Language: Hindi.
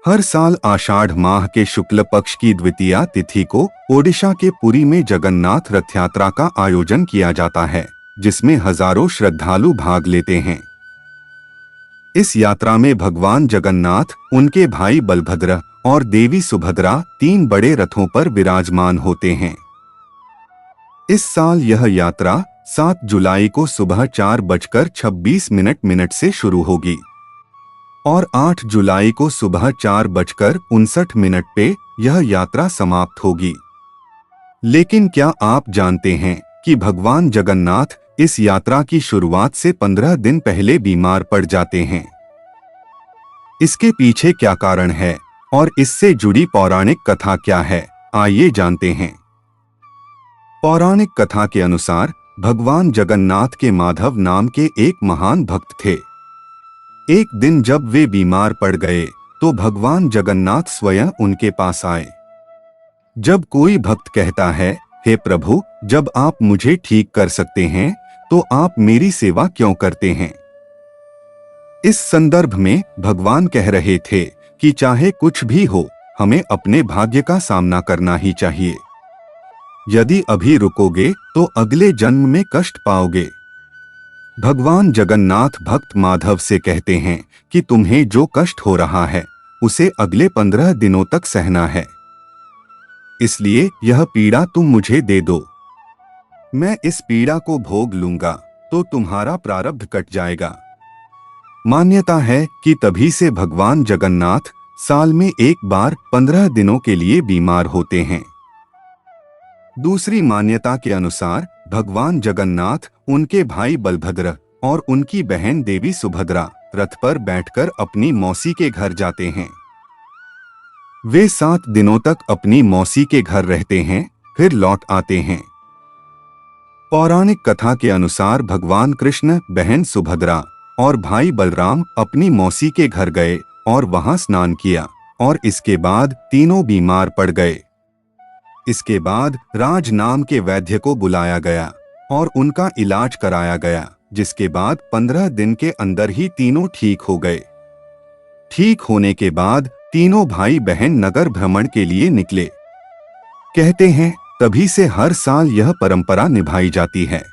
हर साल आषाढ़ माह के शुक्ल पक्ष की द्वितीया तिथि को ओडिशा के पुरी में जगन्नाथ रथ यात्रा का आयोजन किया जाता है, जिसमें हजारों श्रद्धालु भाग लेते हैं। इस यात्रा में भगवान जगन्नाथ, उनके भाई बलभद्र और देवी सुभद्रा 3 बड़े रथों पर विराजमान होते हैं। इस साल यह यात्रा 7 जुलाई को सुबह 4:26 से शुरू होगी और 8 जुलाई को सुबह 4:59 पे यह यात्रा समाप्त होगी। लेकिन क्या आप जानते हैं कि भगवान जगन्नाथ इस यात्रा की शुरुआत से 15 दिन पहले बीमार पड़ जाते हैं? इसके पीछे क्या कारण है और इससे जुड़ी पौराणिक कथा क्या है, आइए जानते हैं। पौराणिक कथा के अनुसार भगवान जगन्नाथ के माधव नाम के एक महान भक्त थे। एक दिन जब वे बीमार पड़ गए तो भगवान जगन्नाथ स्वयं उनके पास आए। जब कोई भक्त कहता है, हे प्रभु, जब आप मुझे ठीक कर सकते हैं तो आप मेरी सेवा क्यों करते हैं? इस संदर्भ में भगवान कह रहे थे कि चाहे कुछ भी हो, हमें अपने भाग्य का सामना करना ही चाहिए। यदि अभी रुकोगे तो अगले जन्म में कष्ट पाओगे। भगवान जगन्नाथ भक्त माधव से कहते हैं कि तुम्हें जो कष्ट हो रहा है उसे अगले 15 दिनों तक सहना है, इसलिए यह पीड़ा तुम मुझे दे दो। मैं इस पीड़ा को भोग लूंगा तो तुम्हारा प्रारब्ध कट जाएगा। मान्यता है कि तभी से भगवान जगन्नाथ साल में एक बार 15 दिनों के लिए बीमार होते हैं। दूसरी मान्यता के अनुसार भगवान जगन्नाथ, उनके भाई बलभद्र और उनकी बहन देवी सुभद्रा रथ पर बैठकर अपनी मौसी के घर जाते हैं। वे 7 दिनों तक अपनी मौसी के घर रहते हैं, फिर लौट आते हैं। पौराणिक कथा के अनुसार भगवान कृष्ण, बहन सुभद्रा और भाई बलराम अपनी मौसी के घर गए और वहां स्नान किया और इसके बाद तीनों बीमार पड़ गए। इसके बाद राज नाम के वैद्य को बुलाया गया और उनका इलाज कराया गया, जिसके बाद 15 दिन के अंदर ही तीनों ठीक हो गए। ठीक होने के बाद तीनों भाई बहन नगर भ्रमण के लिए निकले। कहते हैं तभी से हर साल यह परंपरा निभाई जाती है।